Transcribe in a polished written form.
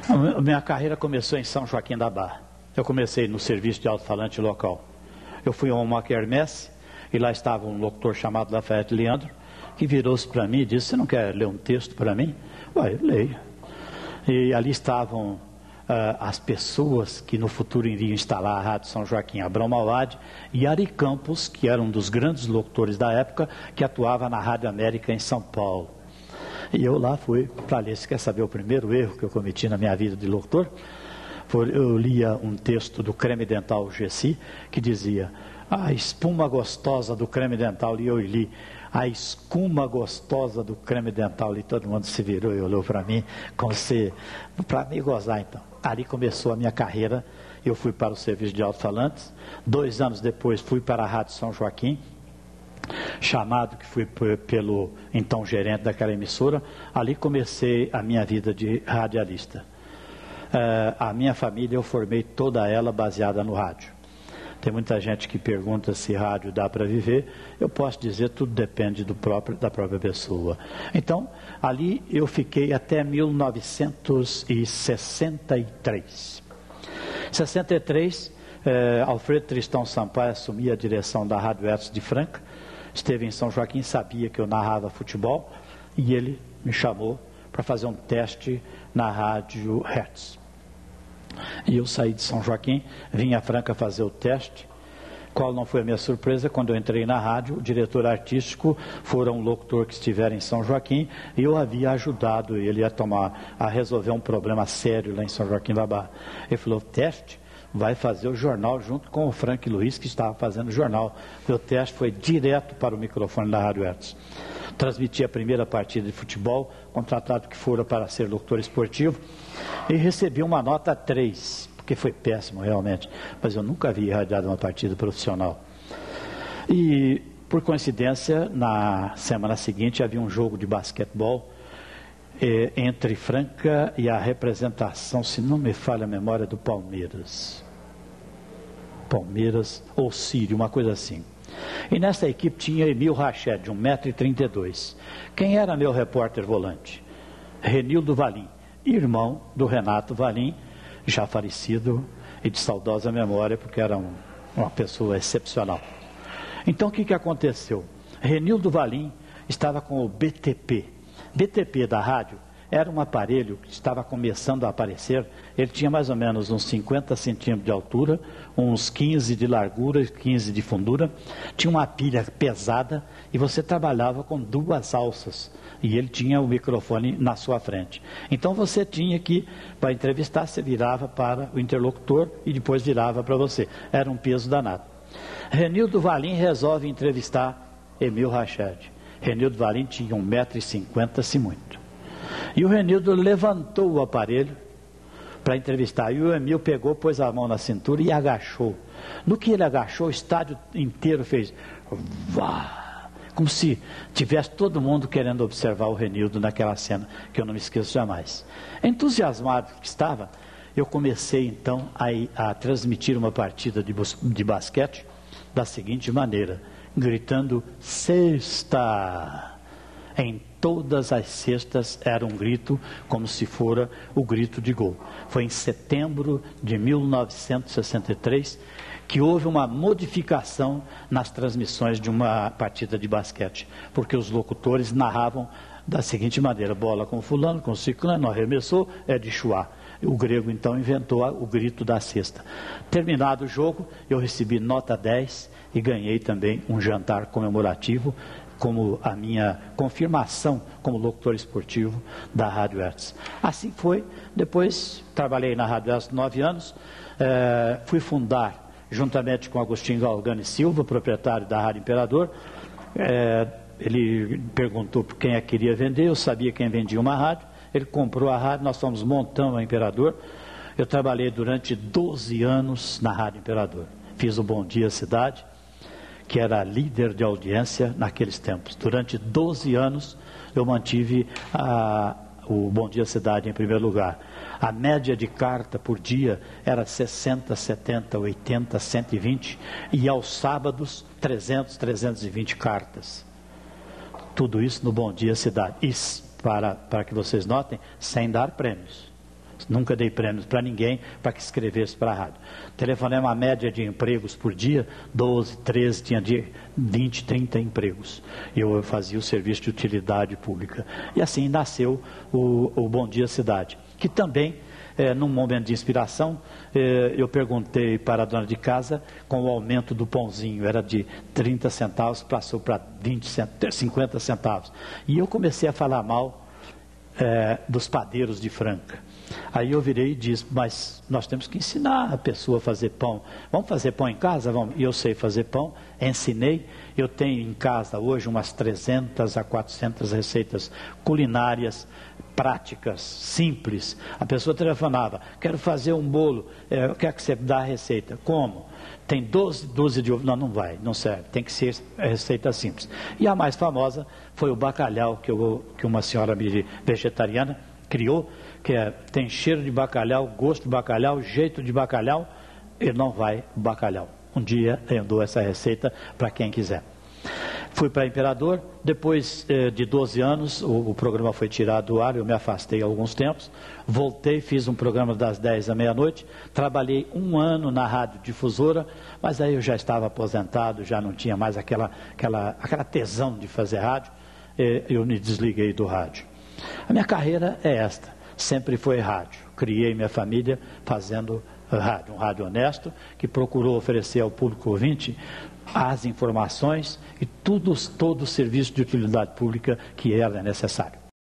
A minha carreira começou em São Joaquim da Barra. Eu comecei no serviço de alto-falante local. Eu fui a uma quermesse e lá estava um locutor chamado Lafayette Leandro, que virou-se para mim e disse: "Você não quer ler um texto para mim?" Eu leio. E ali estavam as pessoas que no futuro iriam instalar a Rádio São Joaquim: Abrão Mauad e Ari Campos, que era um dos grandes locutores da época, que atuava na Rádio América em São Paulo. E eu lá fui para ler. Você quer saber o primeiro erro que eu cometi na minha vida de locutor? Eu lia um texto do creme dental Gessi, que dizia: "A espuma gostosa do creme dental", e eu li: "A escuma gostosa do creme dental", e todo mundo se virou e olhou para mim, como se, para me gozar. Então, ali começou a minha carreira. Eu fui para o serviço de alto-falantes. 2 anos depois fui para a Rádio São Joaquim, chamado que fui pelo então gerente daquela emissora. Ali comecei a minha vida de radialista. A minha família eu formei toda ela baseada no rádio. Tem muita gente que pergunta se rádio dá para viver. Eu posso dizer, tudo depende da própria pessoa. Então, ali eu fiquei até 1963. Em 63, Alfredo Tristão Sampaio assumia a direção da Rádio Hertz de Franca. Esteve em São Joaquim, sabia que eu narrava futebol, e ele me chamou para fazer um teste na Rádio Hertz. E eu saí de São Joaquim, vim a Franca fazer o teste. Qual não foi a minha surpresa? Quando eu entrei na rádio, o diretor artístico fora um locutor que estivera em São Joaquim, e eu havia ajudado ele a resolver um problema sério lá em São Joaquim da Barra. Ele falou: "Teste? Vai fazer o jornal junto com o Frank Luiz, que estava fazendo o jornal." Meu teste foi direto para o microfone da Rádio Hertz. Transmiti a primeira partida de futebol, contratado que fora para ser locutor esportivo, e recebi uma nota 3, porque foi péssimo realmente, mas eu nunca havia irradiado uma partida profissional. E, por coincidência, na semana seguinte havia um jogo de basquetebol entre Franca e a representação, se não me falha a memória, do Palmeiras ou Sírio, uma coisa assim. E nessa equipe tinha Emil Rached, de 1,32 m. Quem era meu repórter volante? Renildo Valim, irmão do Renato Valim, já falecido e de saudosa memória, porque era uma pessoa excepcional. Então o que aconteceu? Renildo Valim estava com o BTP. BTP da rádio era um aparelho que estava começando a aparecer. Ele tinha mais ou menos uns 50 centímetros de altura, uns 15 de largura e 15 de fundura. Tinha uma pilha pesada e você trabalhava com 2 alças. E ele tinha o microfone na sua frente. Então você tinha que, para entrevistar, você virava para o interlocutor e depois virava para você. Era um peso danado. Renildo Valim resolve entrevistar Emil Rached. Renildo Valim tinha 1,50 m, se muito. E o Renildo levantou o aparelho para entrevistar. E o Emil pegou, pôs a mão na cintura e agachou. No que ele agachou, o estádio inteiro fez vá, como se tivesse todo mundo querendo observar o Renildo naquela cena, que eu não me esqueço jamais. Entusiasmado que estava, eu comecei então a transmitir uma partida de basquete da seguinte maneira, gritando: "Sexta!" Em todas as sextas era um grito como se fora o grito de gol. Foi em setembro de 1963 que houve uma modificação nas transmissões de uma partida de basquete, porque os locutores narravam da seguinte maneira: bola com fulano, com ciclano, arremessou, é de Chuá. O grego então inventou o grito da cesta. Terminado o jogo, eu recebi nota 10 e ganhei também um jantar comemorativo, como a minha confirmação como locutor esportivo da Rádio Hertz. Assim foi. Depois trabalhei na Rádio Hertz 9 anos, fui fundar, juntamente com Agostinho Galgani Silva, proprietário da Rádio Imperador. Ele perguntou por quem queria vender, eu sabia quem vendia uma rádio, ele comprou a rádio, nós fomos montando a Imperador. Eu trabalhei durante 12 anos na Rádio Imperador. Fiz o Bom Dia Cidade, que era líder de audiência naqueles tempos. Durante 12 anos eu mantive o Bom Dia Cidade em primeiro lugar. A média de carta por dia era 60, 70, 80, 120 e aos sábados 300, 320 cartas. Tudo isso no Bom Dia Cidade. E para que vocês notem, sem dar prêmios. Nunca dei prêmios para ninguém para que escrevesse para a rádio. Telefonei uma média de empregos por dia, 12, 13, tinha de 20, 30 empregos. Eu fazia o serviço de utilidade pública. E assim nasceu o Bom Dia Cidade, que também, num momento de inspiração, eu perguntei para a dona de casa, com o aumento do pãozinho, era de 30 centavos, passou para 50 centavos. E eu comecei a falar mal dos padeiros de Franca. Aí eu virei e disse, mas nós temos que ensinar a pessoa a fazer pão. Vamos fazer pão em casa? Vamos. E eu sei fazer pão, ensinei. Eu tenho em casa hoje umas 300 a 400 receitas culinárias, práticas, simples. A pessoa telefonava, quero fazer um bolo, quer que você dê a receita. Como? Tem 12 de ovo. Não, não vai, não serve. Tem que ser receita simples. E a mais famosa foi o bacalhau, que uma senhora vegetariana criou, que tem cheiro de bacalhau, gosto de bacalhau, jeito de bacalhau, e não vai bacalhau. Um dia eu dou essa receita para quem quiser. Fui para Imperador, depois de 12 anos, o programa foi tirado do ar, eu me afastei alguns tempos, voltei, fiz um programa das 10 à meia-noite, trabalhei 1 ano na rádio difusora, mas aí eu já estava aposentado, já não tinha mais aquela tesão de fazer rádio, eu me desliguei do rádio. A minha carreira é esta, sempre foi rádio. Criei minha família fazendo rádio, um rádio honesto, que procurou oferecer ao público ouvinte as informações e todo o serviço de utilidade pública que era necessário.